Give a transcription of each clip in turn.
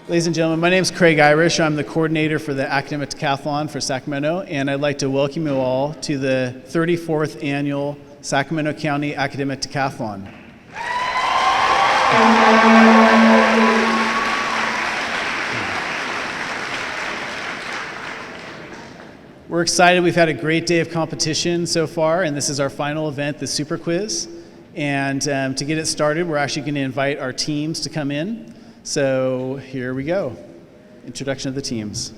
Ladies and gentlemen, my name is Craig Irish. I'm the coordinator for the Academic Decathlon for Sacramento, and I'd like to welcome you all to the 34th Annual Sacramento County Academic Decathlon. We're excited. We've had a great day of competition so far, and this is our final event, the Super Quiz. And to get it started, we're actually going to invite our teams to come in. So here we go. Introduction of the teams.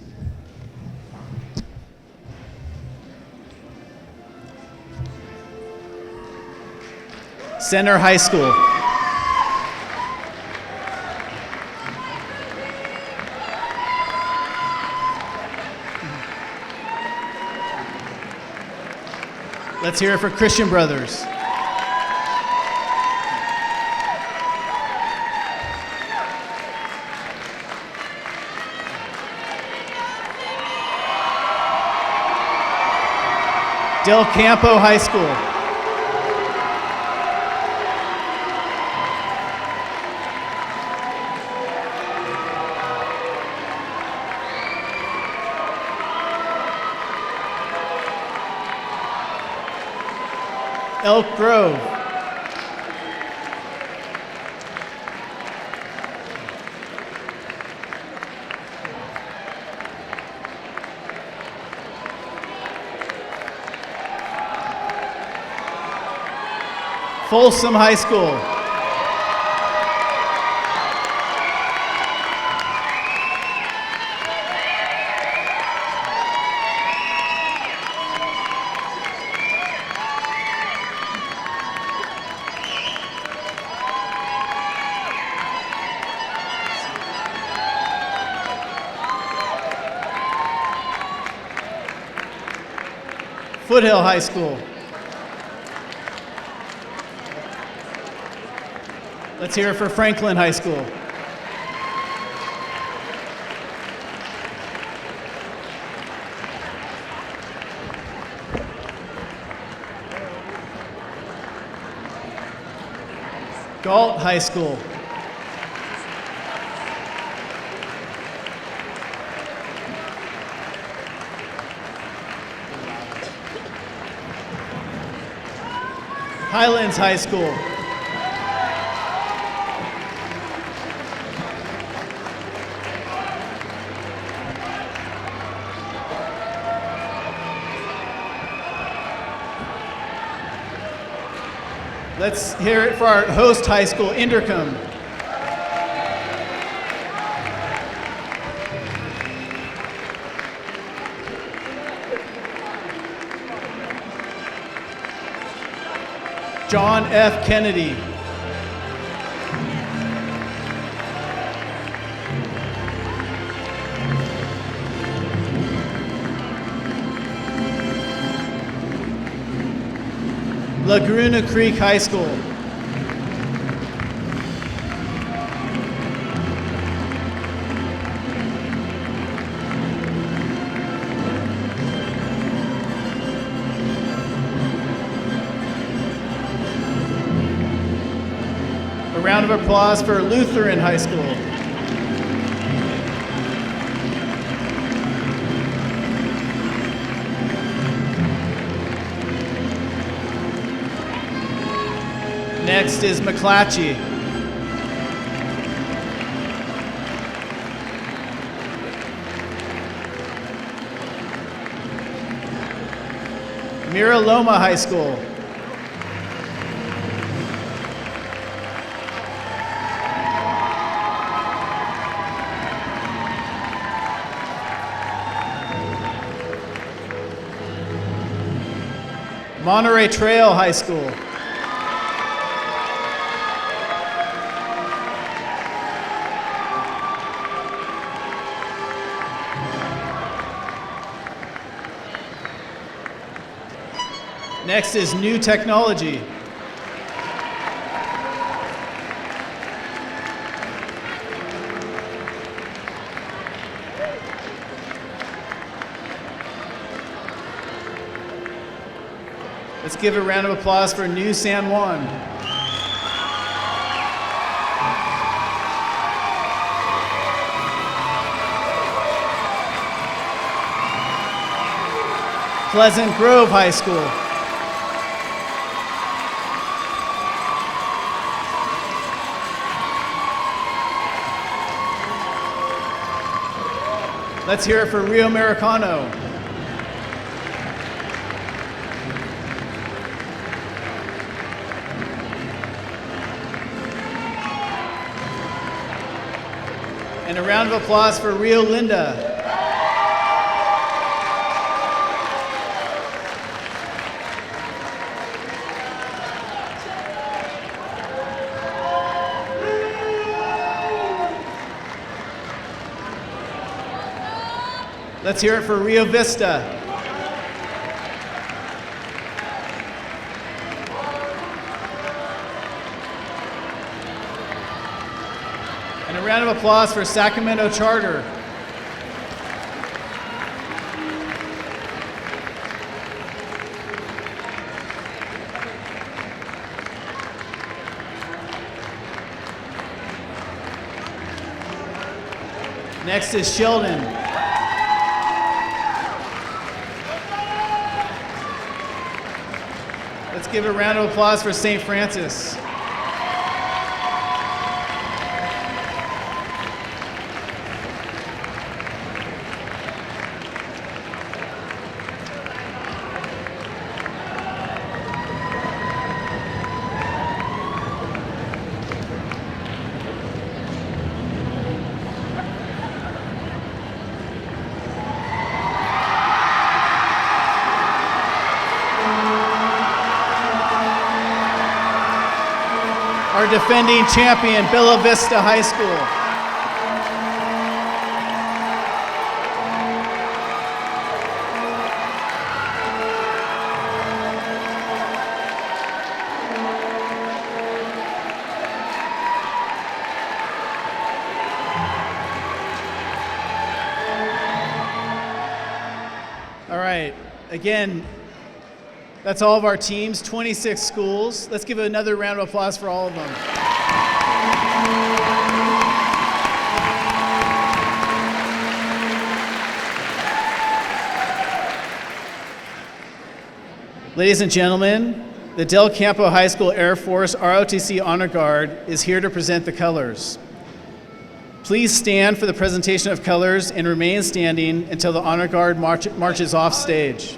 Center High School. Let's hear it for Christian Brothers. Del Campo High School. Elk Grove. Folsom High School. Foothill High School. Let's hear it for Franklin High School. Galt High School. Highlands High School. Let's hear it for our host high school, Inderkum. John F. Kennedy. Laguna Creek High School. A round of applause for Lutheran High School. Next is McClatchy. Mira Loma High School. Monterey Trail High School. Next is New Technology. Let's give a round of applause for New San Juan. Pleasant Grove High School. Let's hear it for Rio Americano. And a round of applause for Rio Linda. Let's hear it for Rio Vista. And a round of applause for Sacramento Charter. Next is Sheldon. Let's give a round of applause for St. Francis. Our defending champion, Bella Vista High School. All right, again, that's all of our teams, 26 schools. Let's give another round of applause for all of them. Ladies and gentlemen, the Del Campo High School Air Force ROTC Honor Guard is here to present the colors. Please stand for the presentation of colors and remain standing until the Honor Guard marches off stage.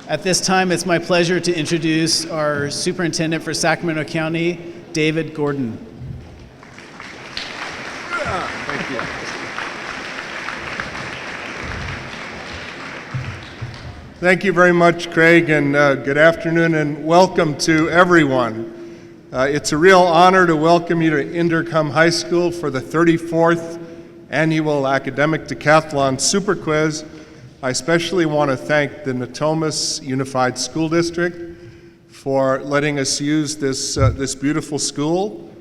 At this time, it's my pleasure to introduce our Superintendent for Sacramento County, David Gordon. Thank you. Thank you very much, Craig, and good afternoon and welcome to everyone. It's a real honor to welcome you to Inderkum High School for the 34th Annual Academic Decathlon Super Quiz. I especially want to thank the Natomas Unified School District for letting us use this beautiful school.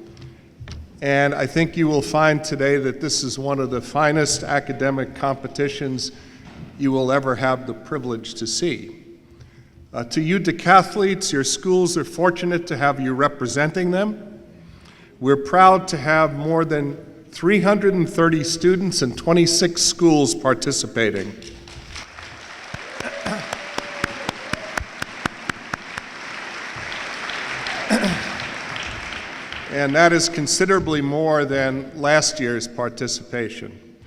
And I think you will find today that this is one of the finest academic competitions you will ever have the privilege to see. To you decathletes, your schools are fortunate to have you representing them. We're proud to have more than 330 students and 26 schools participating. And that is considerably more than last year's participation.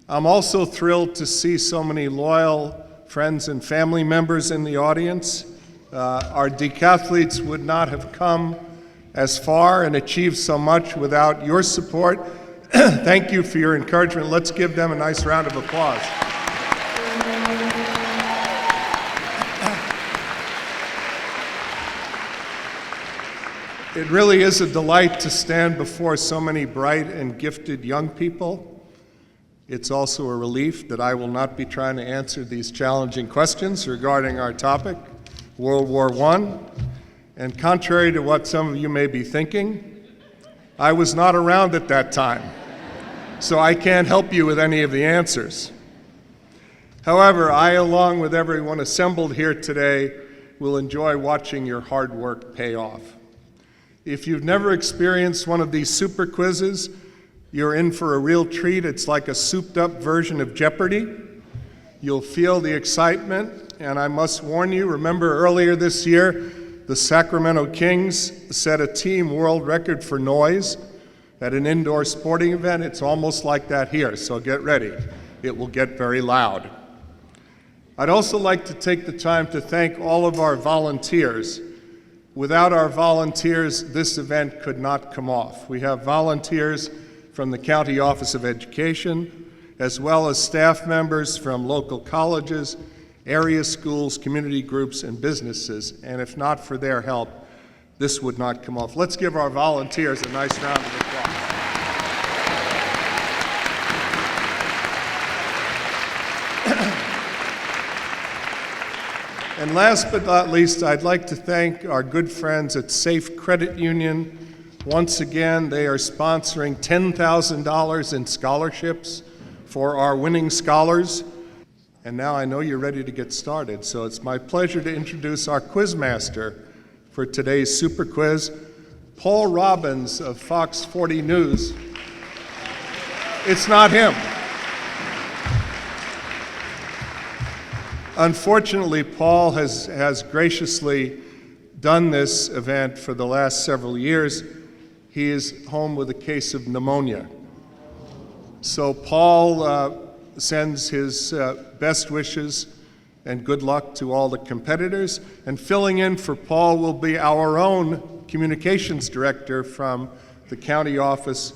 I'm also thrilled to see so many loyal friends and family members in the audience. Our decathletes would not have come as far and achieved so much without your support. Thank you for your encouragement. Let's give them a nice round of applause. It really is a delight to stand before so many bright and gifted young people. It's also a relief that I will not be trying to answer these challenging questions regarding our topic, World War I. And contrary to what some of you may be thinking, I was not around at that time, so I can't help you with any of the answers. However, I, along with everyone assembled here today, will enjoy watching your hard work pay off. If you've never experienced one of these super quizzes, you're in for a real treat. It's like a souped-up version of Jeopardy. You'll feel the excitement, and I must warn you, remember earlier this year, the Sacramento Kings set a team world record for noise at an indoor sporting event. It's almost like that here, so get ready. It will get very loud. I'd also like to take the time to thank all of our volunteers. Without our volunteers, this event could not come off. We have volunteers from the County Office of Education, as well as staff members from local colleges, area schools, community groups, and businesses. And if not for their help, this would not come off. Let's give our volunteers a nice round of applause. And last but not least, I'd like to thank our good friends at Safe Credit Union. Once again, they are sponsoring $10,000 in scholarships for our winning scholars. And now I know you're ready to get started, so it's my pleasure to introduce our quizmaster for today's super quiz, Paul Robbins of Fox 40 News. It's not him. Unfortunately, Paul has graciously done this event for the last several years. He is home with a case of pneumonia. So Paul sends his best wishes and good luck to all the competitors. And filling in for Paul will be our own communications director from the county office,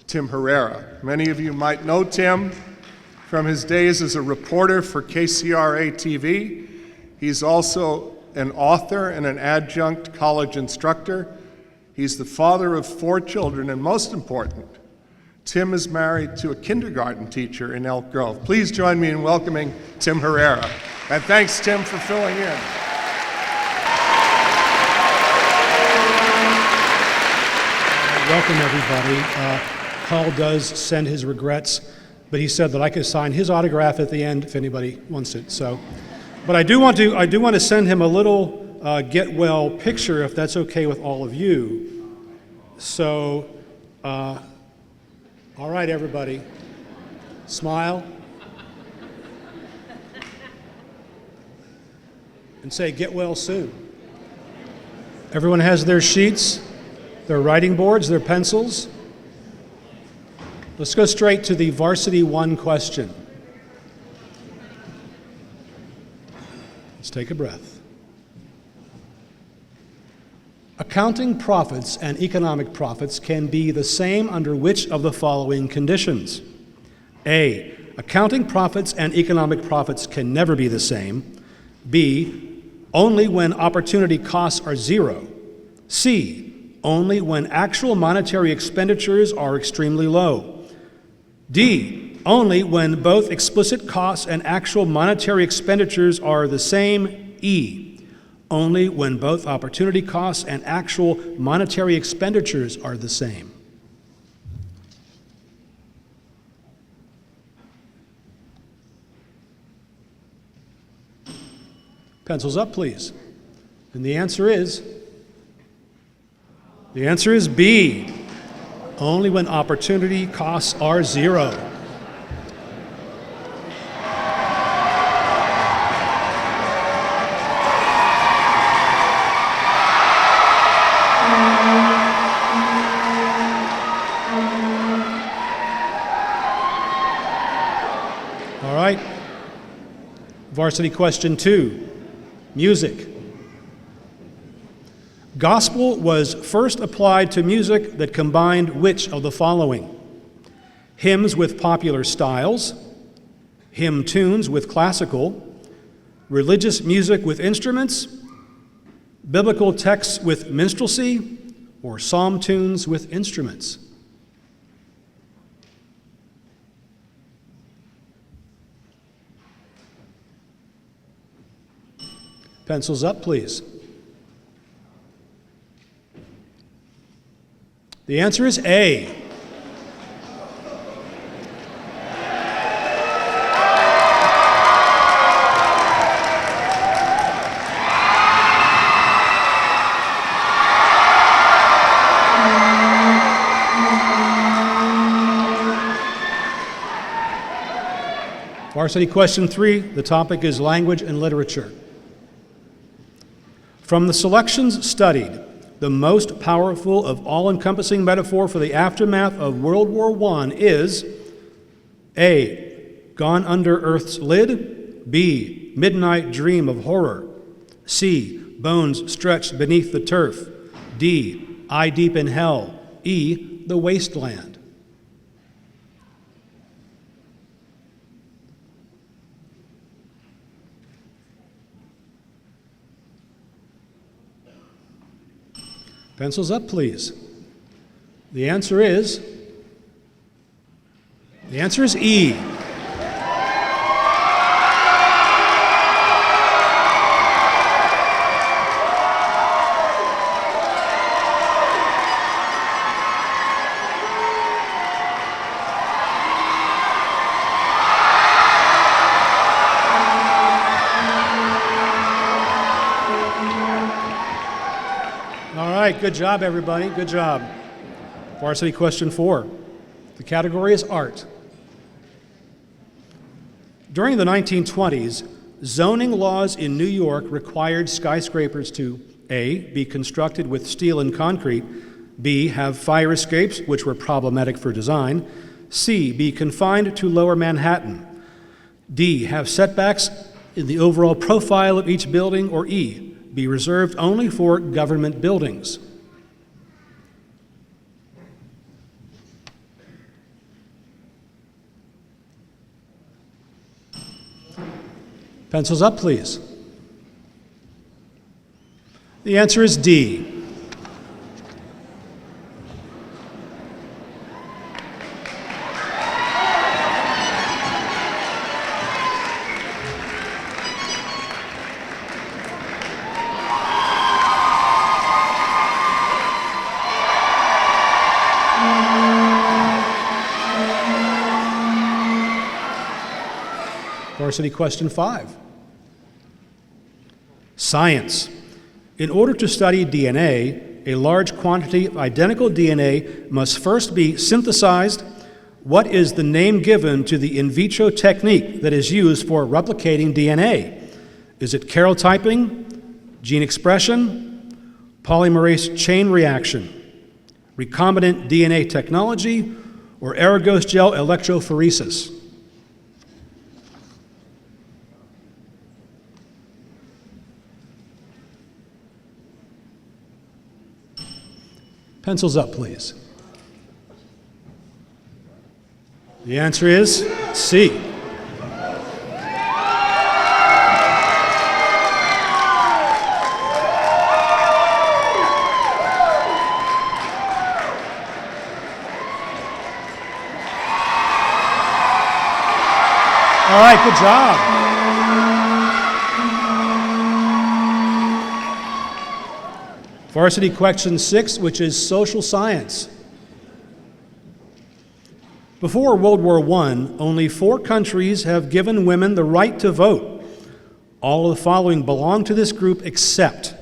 Tim Herrera. Many of you might know Tim from his days as a reporter for KCRA TV. He's also an author and an adjunct college instructor. He's the father of 4 children, and most important, Tim is married to a kindergarten teacher in Elk Grove. Please join me in welcoming Tim Herrera. And thanks, Tim, for filling in. Welcome, everybody. Paul does send his regrets, but he said that I could sign his autograph at the end if anybody wants it. So, but I do want to send him a little get well picture, if that's okay with all of you. So, all right, everybody, smile and say get well soon. Everyone has their sheets, their writing boards, their pencils. Let's go straight to the Varsity 1 question. Let's take a breath. Accounting profits and economic profits can be the same under which of the following conditions? A, accounting profits and economic profits can never be the same. B, only when opportunity costs are zero. C, only when actual monetary expenditures are extremely low. D, only when both explicit costs and actual monetary expenditures are the same. E, only when both opportunity costs and actual monetary expenditures are the same. Pencils up, please. And the answer is B, only when opportunity costs are zero. All right. Varsity question 2, music. Gospel was first applied to music that combined which of the following? Hymns with popular styles, hymn tunes with classical, religious music with instruments, biblical texts with minstrelsy, or psalm tunes with instruments. Pencils up, please. The answer is A. Varsity question 3, the topic is language and literature. From the selections studied, the most powerful of all-encompassing metaphor for the aftermath of World War I is A, Gone Under Earth's Lid, B, Midnight Dream of Horror, C, Bones Stretched Beneath the Turf, D, Eye Deep in Hell, E, The Wasteland. Pencils up, please. The answer is E. Good job, everybody. Good job. Varsity question 4. The category is art. During the 1920s, zoning laws in New York required skyscrapers to A, be constructed with steel and concrete, B, have fire escapes, which were problematic for design, C, be confined to lower Manhattan, D, have setbacks in the overall profile of each building, or E, be reserved only for government buildings. Pencils up, please. The answer is D. Varsity question 5. Science. In order to study DNA, a large quantity of identical DNA must first be synthesized. What is the name given to the in vitro technique that is used for replicating DNA? Is it karyotyping, gene expression, polymerase chain reaction, recombinant DNA technology, or Aragos gel electrophoresis? Pencils up, please. The answer is C. All right, good job. Varsity Question 6, which is social science. Before World War I, only 4 countries have given women the right to vote. All of the following belong to this group except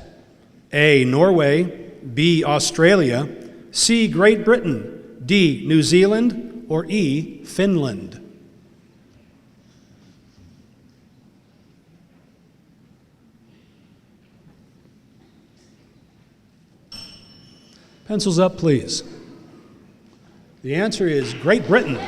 A, Norway, B, Australia, C, Great Britain, D, New Zealand, or E, Finland. Pencils up, please. The answer is Great Britain.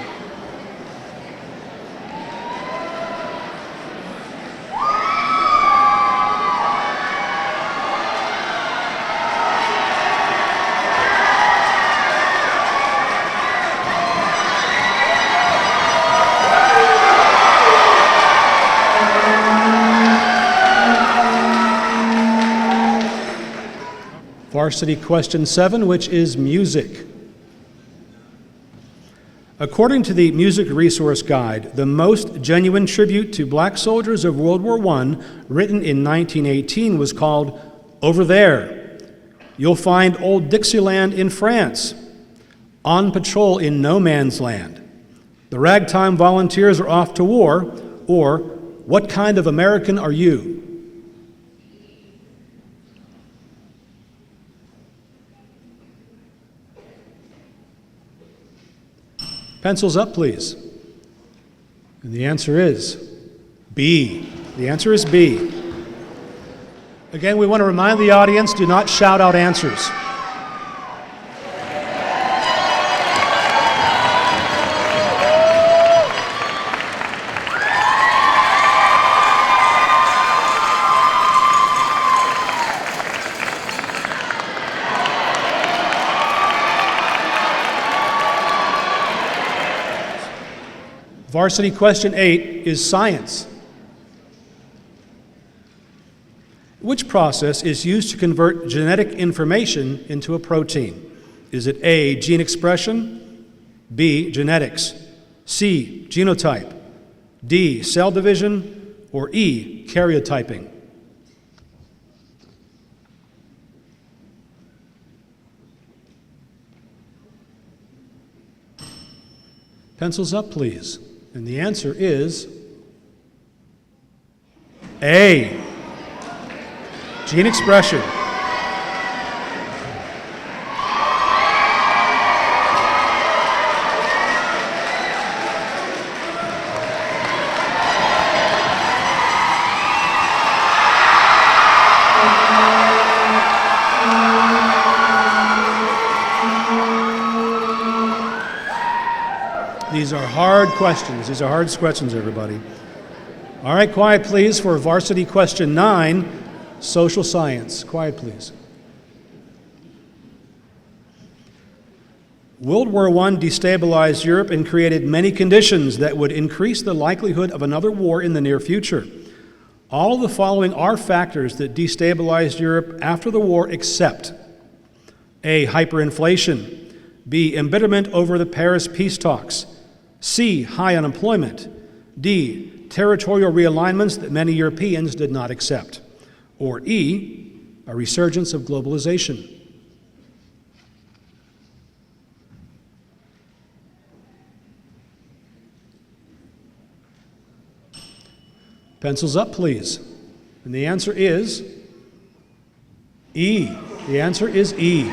Varsity Question 7, which is music. According to the Music Resource Guide, the most genuine tribute to black soldiers of World War I, written in 1918, was called Over There. You'll find Old Dixieland in France, On Patrol in No Man's Land, The Ragtime Volunteers Are Off to War, or What Kind of American Are You? Pencils up, please. And the answer is B. The answer is B. Again, we want to remind the audience, do not shout out answers. Varsity Question 8 is science. Which process is used to convert genetic information into a protein? Is it A, gene expression, B, genetics, C, genotype, D, cell division, or E, karyotyping? Pencils up, please. And the answer is A, gene expression. These are hard questions. These are hard questions, everybody. All right, quiet, please, for Varsity Question 9, social science. Quiet, please. World War I destabilized Europe and created many conditions that would increase the likelihood of another war in the near future. All of the following are factors that destabilized Europe after the war except A, hyperinflation, B, embitterment over the Paris peace talks, C, high unemployment, D, territorial realignments that many Europeans did not accept, or E, a resurgence of globalization. Pencils up, please. And the answer is E. The answer is E.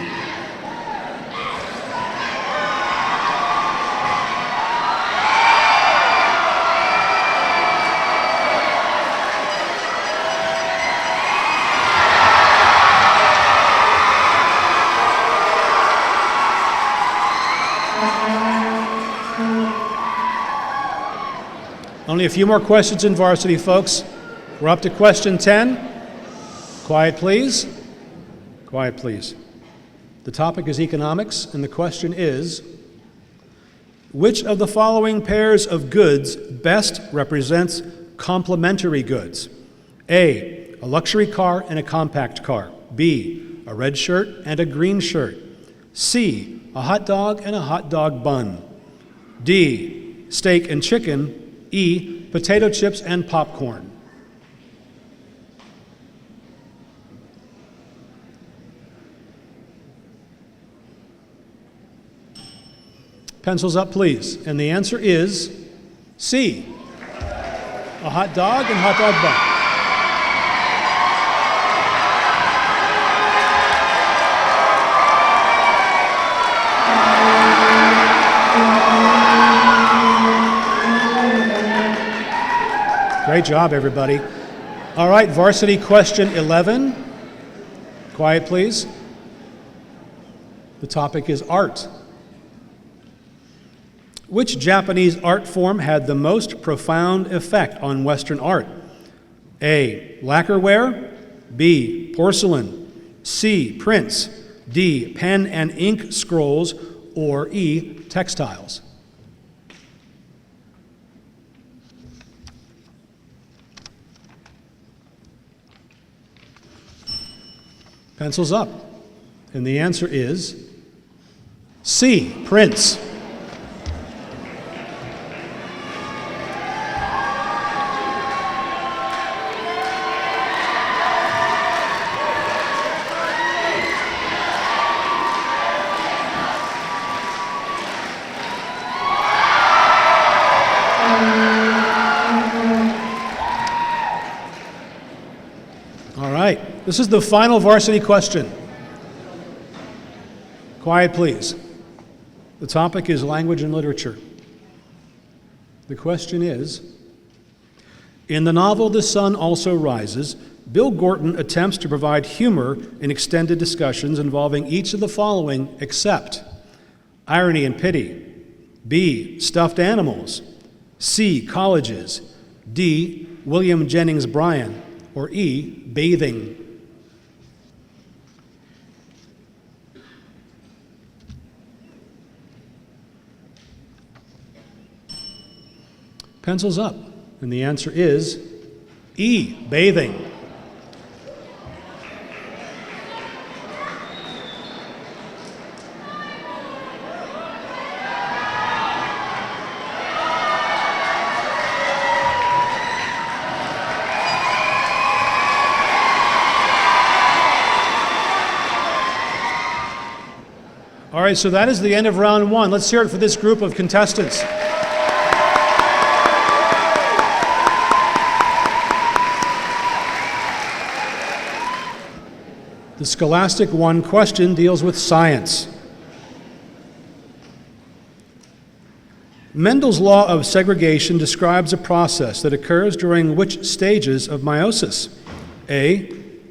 Only a few more questions in varsity, folks. We're up to question 10. Quiet, please. Quiet, please. The topic is economics, and the question is, which of the following pairs of goods best represents complementary goods? A luxury car and a compact car. B, a red shirt and a green shirt. C, a hot dog and a hot dog bun. D, steak and chicken. E, potato chips and popcorn. Pencils up, please. And the answer is C, a hot dog and hot dog bun. Great job, everybody. All right, varsity question 11. Quiet, please. The topic is art. Which Japanese art form had the most profound effect on Western art? A, lacquerware. B, porcelain. C, prints. D, pen and ink scrolls. Or E, textiles. Pencils up. And the answer is C, prints. This is the final varsity question. Quiet, please. The topic is language and literature. The question is, in the novel The Sun Also Rises, Bill Gorton attempts to provide humor in extended discussions involving each of the following except irony and pity, B, stuffed animals, C, colleges, D, William Jennings Bryan, or E, bathing. Pencils up, and the answer is E, bathing. All right, so that is the end of round one. Let's hear it for this group of contestants. The Scholastic 1 question deals with science. Mendel's law of segregation describes a process that occurs during which stages of meiosis? A,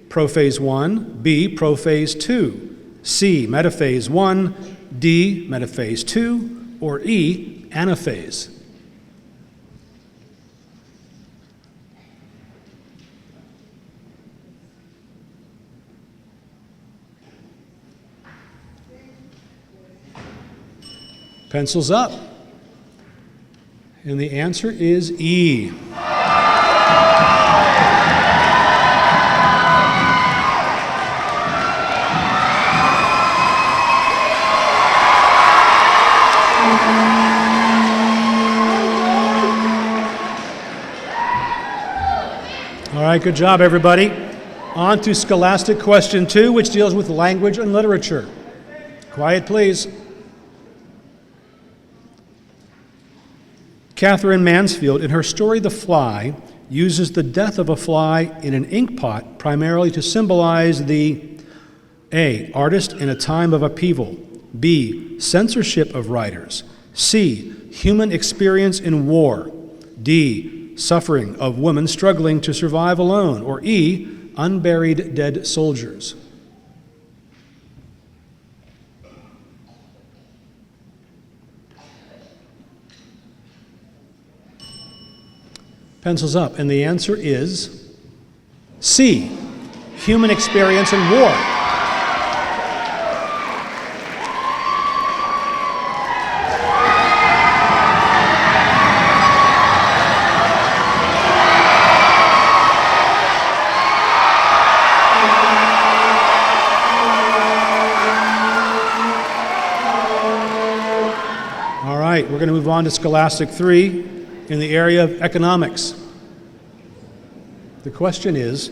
prophase 1, B, prophase 2, C, metaphase 1, D, metaphase 2, or E, anaphase. Pencils up. And the answer is E. All right, good job, everybody. On to Scholastic Question 2, which deals with language and literature. Quiet, please. Catherine Mansfield, in her story The Fly, uses the death of a fly in an ink pot primarily to symbolize the A, artist in a time of upheaval, B, censorship of writers, C, human experience in war, D, suffering of women struggling to survive alone, or E, unburied dead soldiers. Pencils up, and the answer is C, human experience in war. we're going to move on to Scholastic 3 in the area of economics. The question is,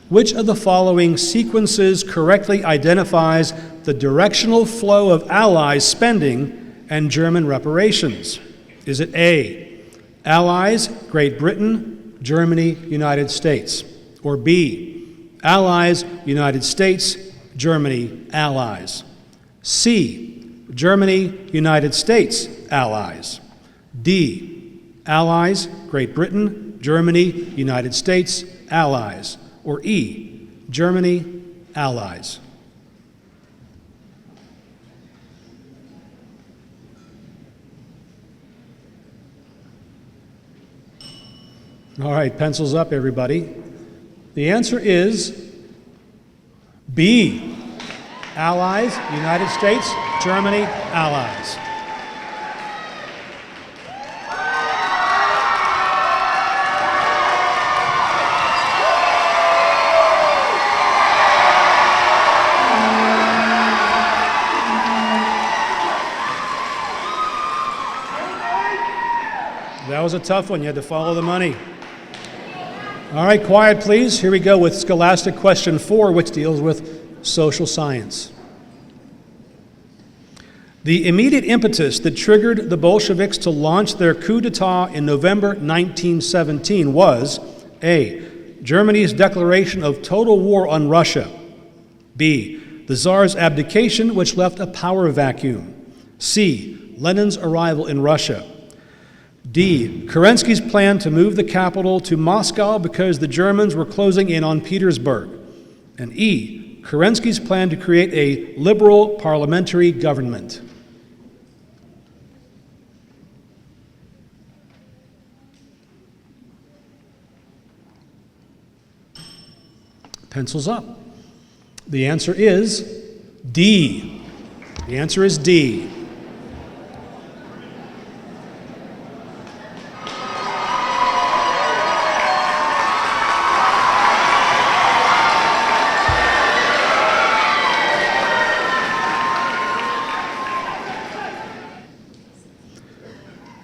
which of the following sequences correctly identifies the directional flow of Allies spending and German reparations? Is it A, Allies, Great Britain, Germany, United States? Or B, Allies, United States, Germany, Allies? C, Germany, United States, Allies? D, Allies, Great Britain, Germany, United States, Allies? Or E, Germany, Allies? All right, pencils up, everybody. The answer is B, Allies, United States, Germany, Allies. That was a tough one. You had to follow the money. All right, quiet, please. Here we go with Scholastic Question 4, which deals with social science. The immediate impetus that triggered the Bolsheviks to launch their coup d'etat in November 1917 was A, Germany's declaration of total war on Russia. B, the Tsar's abdication, which left a power vacuum. C, Lenin's arrival in Russia. D, Kerensky's plan to move the capital to Moscow because the Germans were closing in on Petersburg. And E, Kerensky's plan to create a liberal parliamentary government. Pencils up. The answer is D. The answer is D.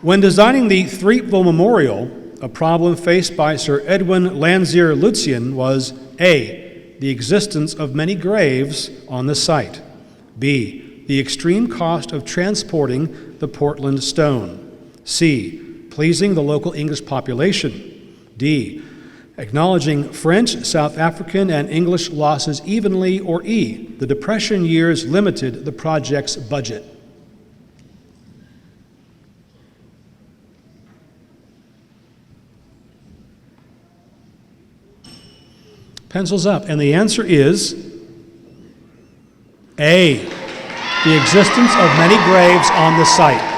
When designing the Threepville Memorial, a problem faced by Sir Edwin Landseer Lucian was A, the existence of many graves on the site, B, the extreme cost of transporting the Portland stone, C, pleasing the local English population, D, acknowledging French, South African, and English losses evenly, or E, the Depression years limited the project's budget. Pencils up, and the answer is A, the existence of many graves on the site.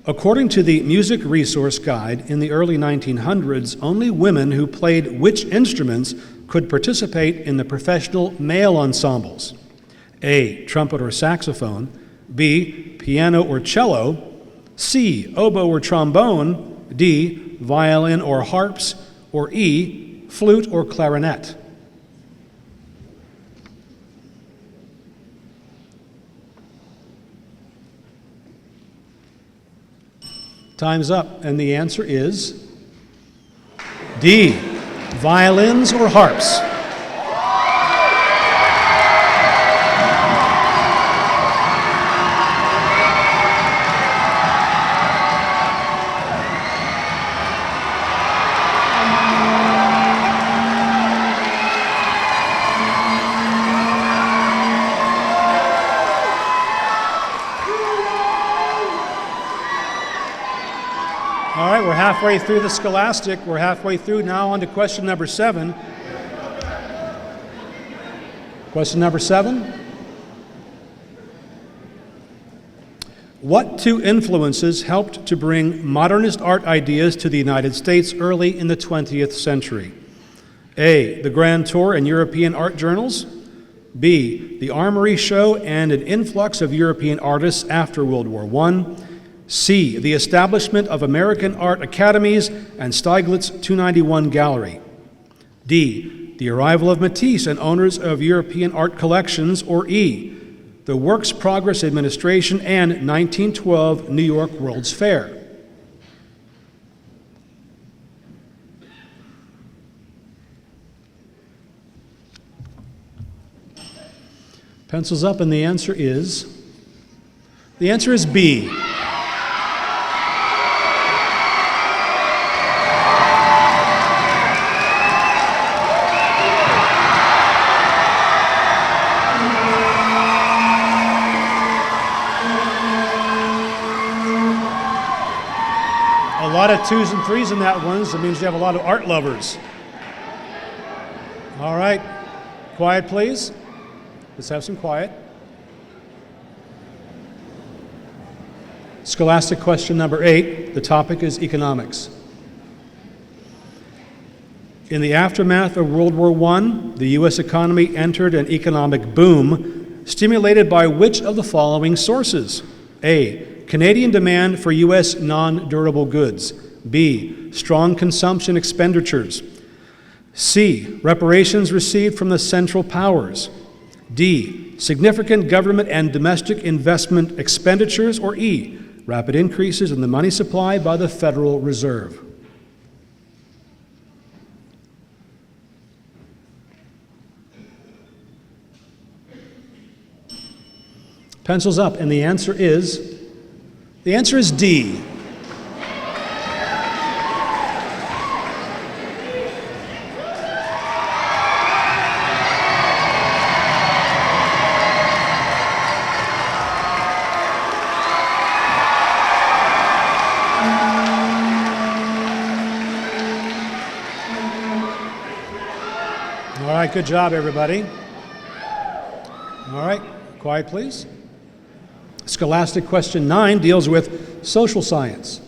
According to the Music Resource Guide, in the early 1900s, only women who played which instruments could participate in the professional male ensembles? A, trumpet or saxophone, B, piano or cello, C, oboe or trombone, D, violin or harps, or E, flute or clarinet. Time's up, and the answer is D, violins or harps. All right, we're halfway through the Scholastic. We're halfway through now on to question number 7. Question number 7. What two influences helped to bring modernist art ideas to the United States early in the 20th century? A, the Grand Tour and European art journals. B, the Armory Show and an influx of European artists after World War I. C, the establishment of American art academies and Steiglitz 291 Gallery. D, the arrival of Matisse and owners of European art collections. Or E, the Works Progress Administration and 1912 New York World's Fair. Pencils up, and the answer is B. A lot of 2s and 3s in that one, so it means you have a lot of art lovers. All right, quiet please. Let's have some quiet. Scholastic question number 8. The topic is economics. In the aftermath of World War I, the U.S. economy entered an economic boom, stimulated by which of the following sources? A, Canadian demand for U.S. non-durable goods. B, strong consumption expenditures. C, reparations received from the Central Powers. D, significant government and domestic investment expenditures. Or E, rapid increases in the money supply by the Federal Reserve. Pencils up, and the answer is D. All right, good job, everybody. All right, quiet, please. Scholastic question 9 deals with social science.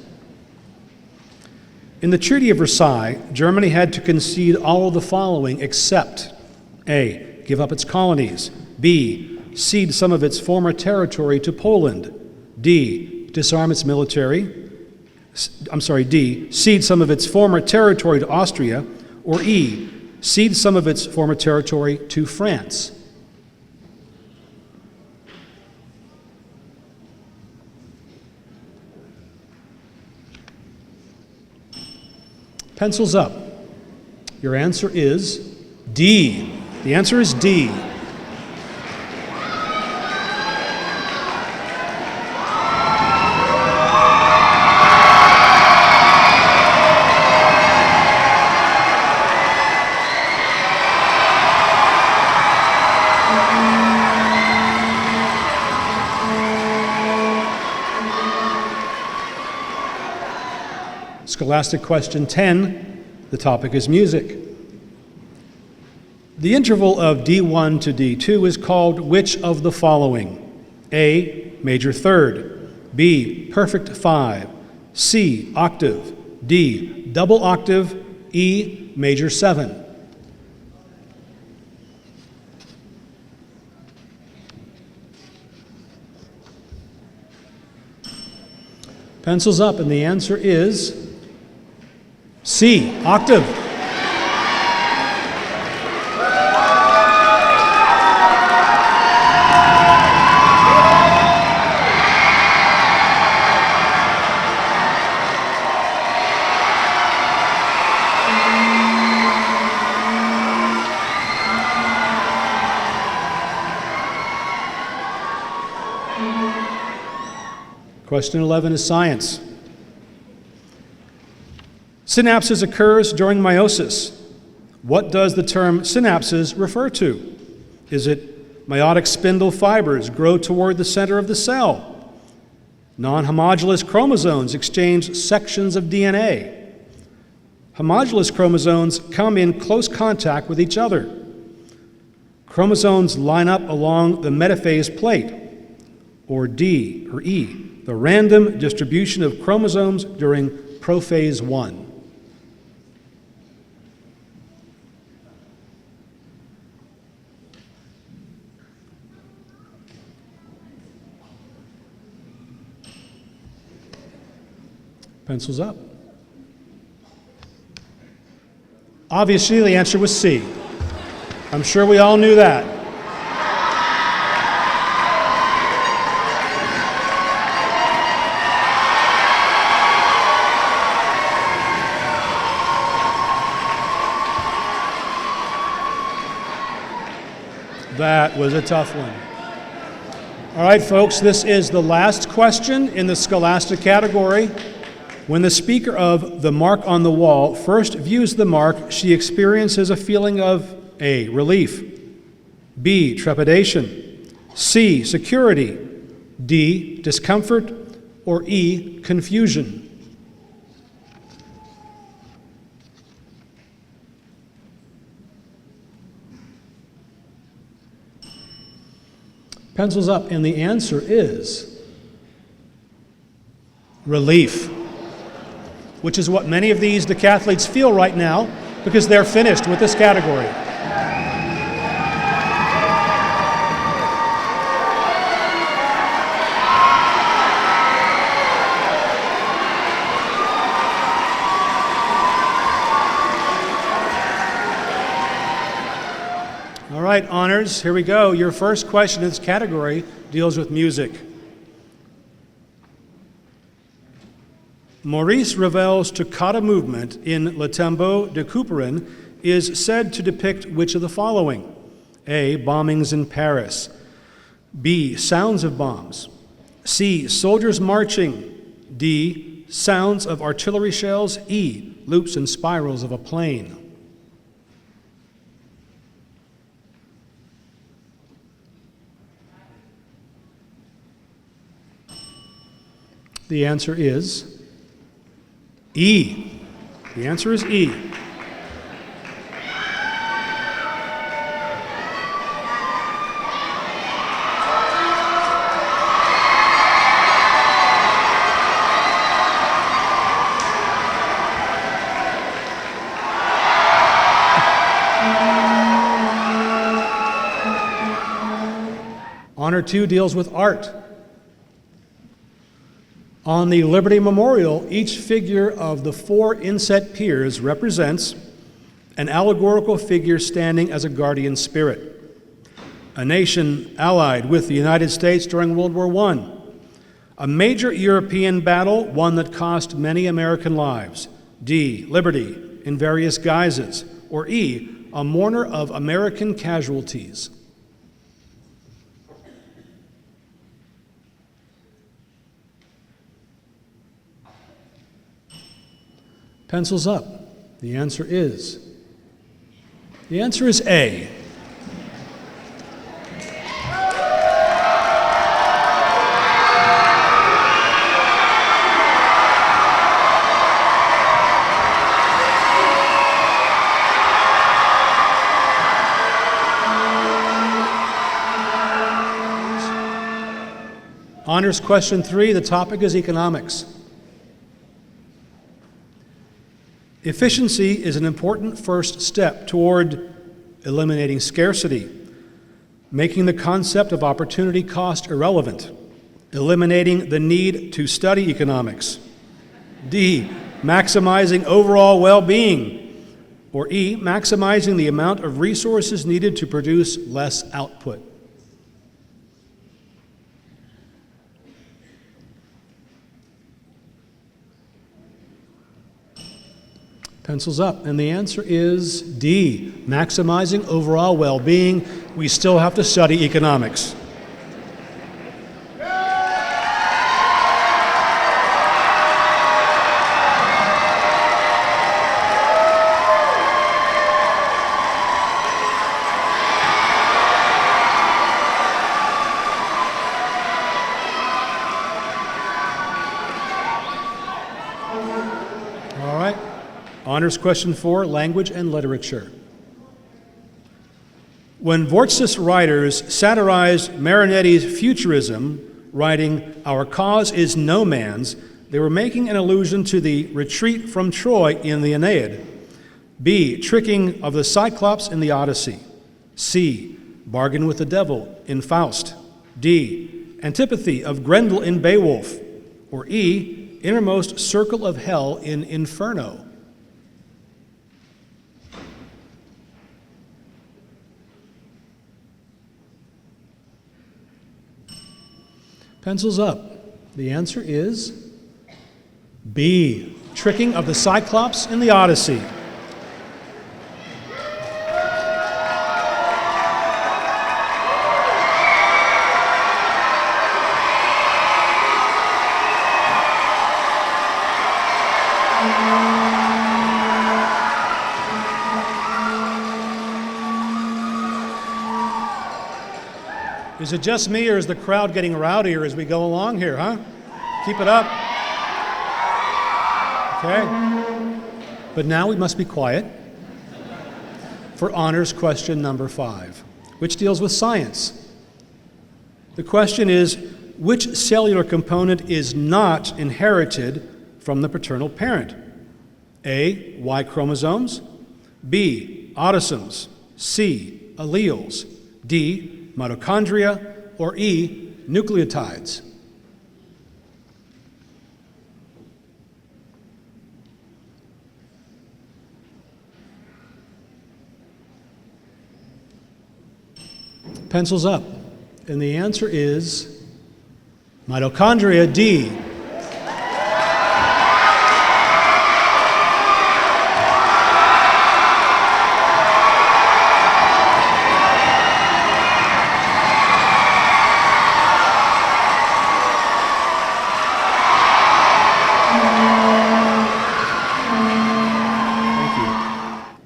In the Treaty of Versailles, Germany had to concede all of the following except A, give up its colonies, B, cede some of its former territory to Poland, D, disarm its military, D, cede some of its former territory to Austria, or E, cede some of its former territory to France. Pencils up. Your answer is D. The answer is D. Scholastic question 10, the topic is music. The interval of D1 to D2 is called which of the following? A, major third, B, perfect 5, C, octave, D, double octave, E, major 7. Pencils up, and the answer is C, octave. Question 11 is science. Synapses occurs during meiosis. What does the term synapses refer to? Is it meiotic spindle fibers grow toward the center of the cell? Non-homologous chromosomes exchange sections of DNA. Homologous chromosomes come in close contact with each other. Chromosomes line up along the metaphase plate. Or D, or E, the random distribution of chromosomes during prophase 1. Pencils up. Obviously, the answer was C. I'm sure we all knew that. That was a tough one. All right, folks, this is the last question in the Scholastic category. When the speaker of the mark on the wall first views the mark, she experiences a feeling of A, relief, B, trepidation, C, security, D, discomfort, or E, confusion. Pencils up, and the answer is relief, which is what many of these decathletes feel right now because they're finished with this category. All right, honors, here we go. Your first question in this category deals with music. Maurice Ravel's toccata movement in Le Tombeau de Couperin is said to depict which of the following? A, bombings in Paris. B, sounds of bombs. C, soldiers marching. D, sounds of artillery shells. E, loops and spirals of a plane. The answer is E. The answer is E. Honor 2 deals with art. On the Liberty Memorial, each figure of the 4 inset piers represents an allegorical figure standing as a guardian spirit. A nation allied with the United States during World War I. A major European battle, one that cost many American lives. D, liberty in various guises. Or E, a mourner of American casualties. Pencils up. The answer is A. Honors question 3, the topic is economics. Efficiency is an important first step toward eliminating scarcity, making the concept of opportunity cost irrelevant, eliminating the need to study economics. D, maximizing overall well-being. Or E, maximizing the amount of resources needed to produce less output. Pencils up, and the answer is D, maximizing overall well-being. We still have to study economics. All right. Honors question 4, language and literature. When Vortsis writers satirized Marinetti's futurism, writing, "Our cause is no man's," they were making an allusion to the retreat from Troy in the Aeneid. B, tricking of the Cyclops in the Odyssey. C, bargain with the devil in Faust. D, antipathy of Grendel in Beowulf. Or E, innermost circle of hell in Inferno? Pencils up. The answer is B, tricking of the Cyclops in the Odyssey. Is it just me, or is the crowd getting rowdier as we go along here, huh? Keep it up. Okay. But now we must be quiet for honors question number 5, which deals with science. The question is, which cellular component is not inherited from the paternal parent? A, Y chromosomes, B, autosomes, C, alleles, D, mitochondria, or E, nucleotides? Pencils up. And the answer is mitochondria, D.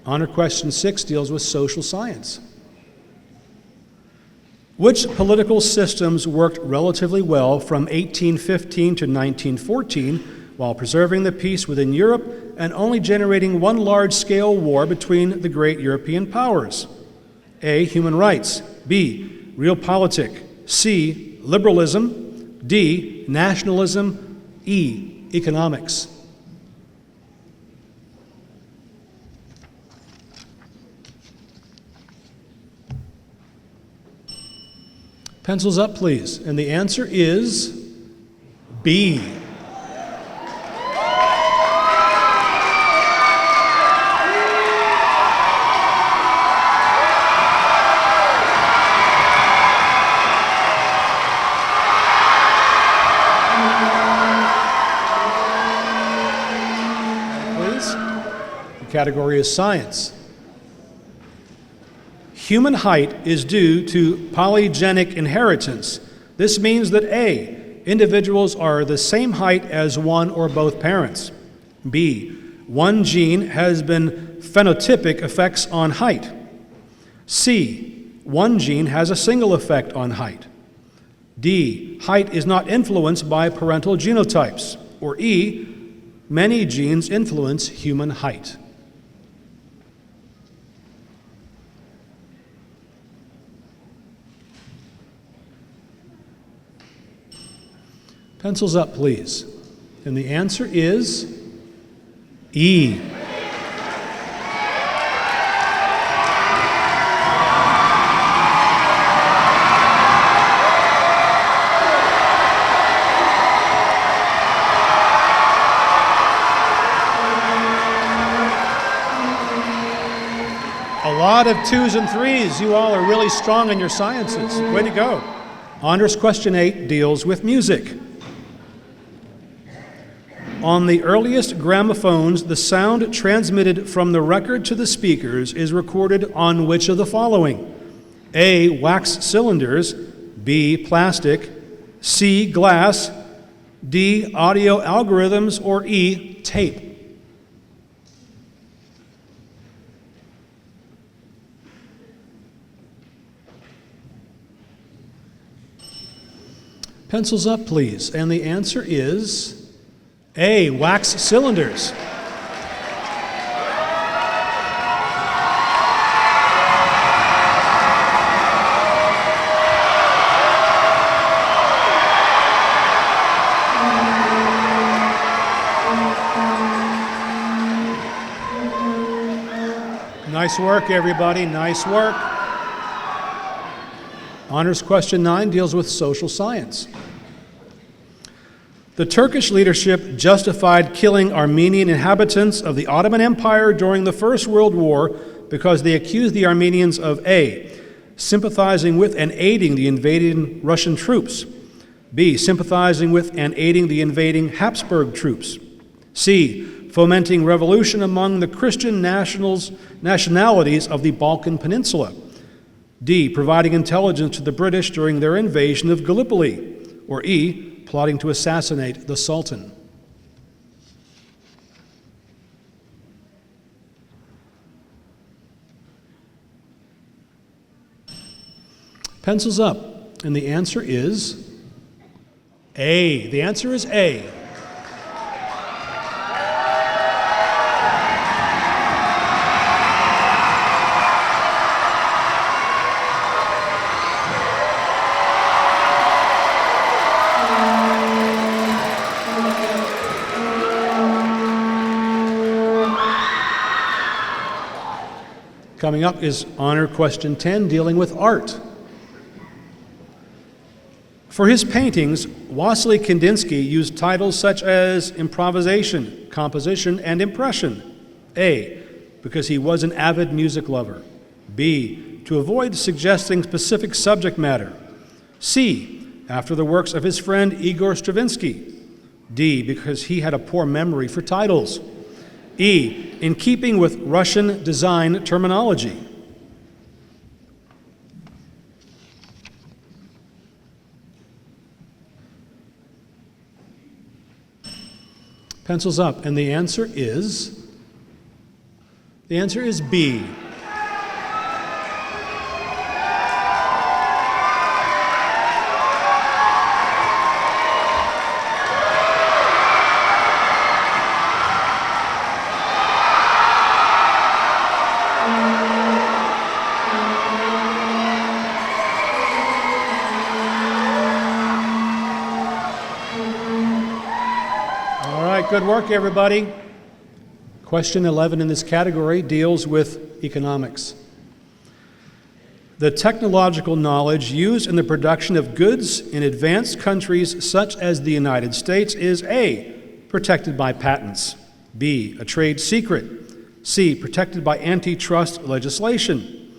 Honor question 6 deals with social science. Which political systems worked relatively well from 1815 to 1914 while preserving the peace within Europe and only generating one large-scale war between the great European powers? A, human rights, B, realpolitik, C, liberalism, D, nationalism, E, economics. Pencils up, please. And the answer is B. Please. The category is science. Human height is due to polygenic inheritance. This means that A, individuals are the same height as one or both parents. B, one gene has been phenotypic effects on height. C, one gene has a single effect on height. D, height is not influenced by parental genotypes. Or E, many genes influence human height. Pencils up, please. And the answer is E. A lot of 2s and 3s. You all are really strong in your sciences. Way to go. Honors question 8 deals with music. On the earliest gramophones, the sound transmitted from the record to the speakers is recorded on which of the following? A, wax cylinders, B, plastic, C, glass, D, audio algorithms, or E, tape? Pencils up, please. And the answer is A, wax cylinders. Nice work, everybody. Nice work. Honors question 9 deals with social science. The Turkish leadership justified killing Armenian inhabitants of the Ottoman Empire during the First World War because they accused the Armenians of A, sympathizing with and aiding the invading Russian troops, B, sympathizing with and aiding the invading Habsburg troops, C, fomenting revolution among the Christian nationalities of the Balkan Peninsula, D, providing intelligence to the British during their invasion of Gallipoli, or E, plotting to assassinate the Sultan. Pencils up, and the answer is A. The answer is A. Coming up is Honor Question 10, dealing with art. For his paintings, Wassily Kandinsky used titles such as improvisation, composition, and impression. A, because he was an avid music lover. B, to avoid suggesting specific subject matter. C, after the works of his friend Igor Stravinsky. D, because he had a poor memory for titles. E, in keeping with Russian design terminology. Pencils up, and the answer is B. Good work, everybody. Question 11 in this category deals with economics. The technological knowledge used in the production of goods in advanced countries such as the United States is A, protected by patents, B, a trade secret, C, protected by antitrust legislation,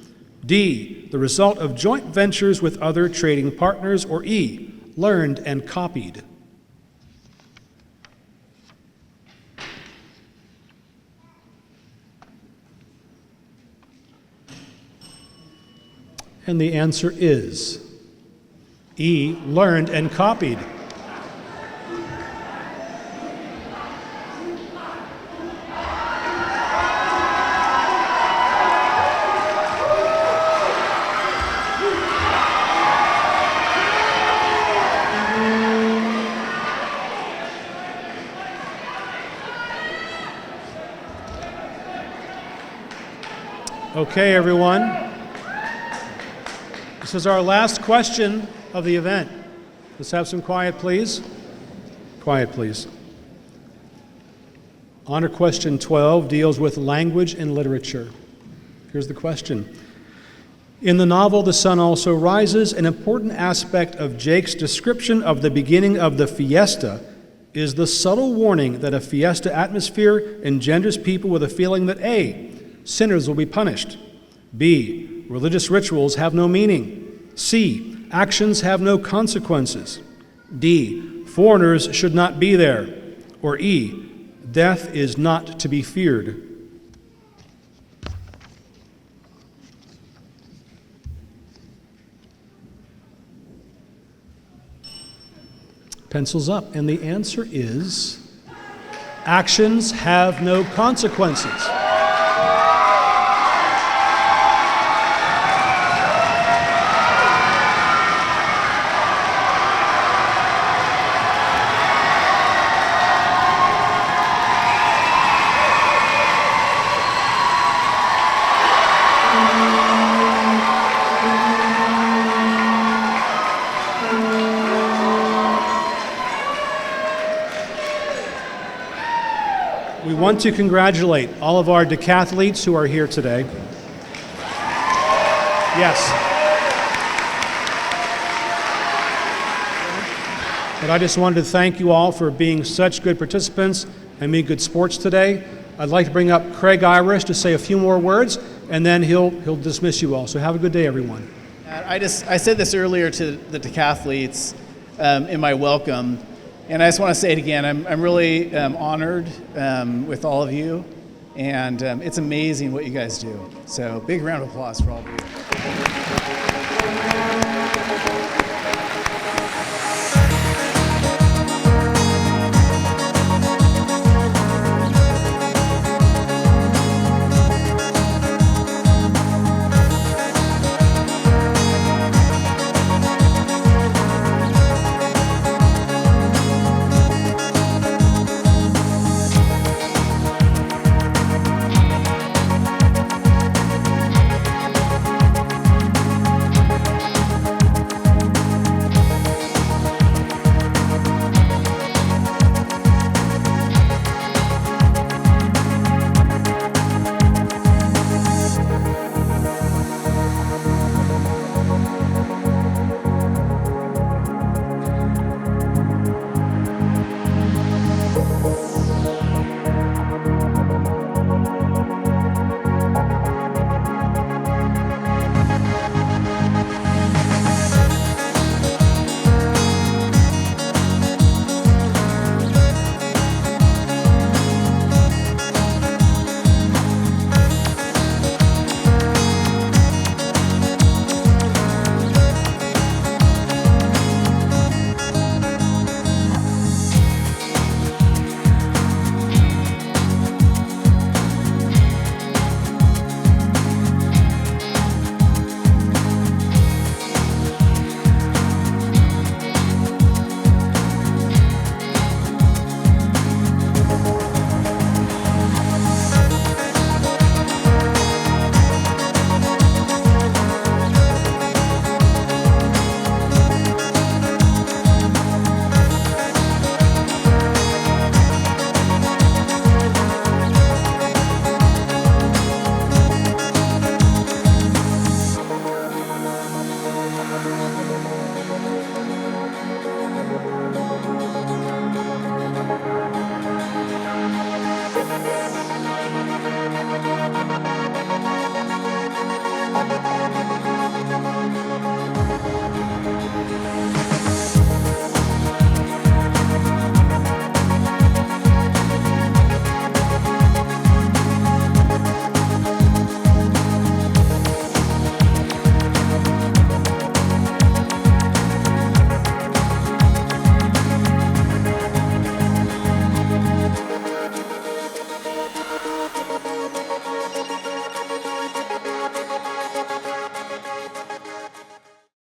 D, the result of joint ventures with other trading partners, or E, learned and copied. And the answer is E, learned and copied. Okay, everyone. This is our last question of the event. Let's have some quiet, please. Quiet, please. Honor Question 12 deals with language and literature. Here's the question. In the novel The Sun Also Rises, an important aspect of Jake's description of the beginning of the fiesta is the subtle warning that a fiesta atmosphere engenders people with a feeling that A, sinners will be punished, B, religious rituals have no meaning, C, actions have no consequences, D, foreigners should not be there, or E, death is not to be feared. Pencils up, and the answer is actions have no consequences. We want to congratulate all of our decathletes who are here today. Yes. But I just wanted to thank you all for being such good participants and being good sports today. I'd like to bring up Craig Irish to say a few more words, and then he'll dismiss you all. So have a good day, everyone. I said this earlier to the decathletes in my welcome, and I just want to say it again. I'm really honored with all of you, and it's amazing what you guys do. So big round of applause for all of you.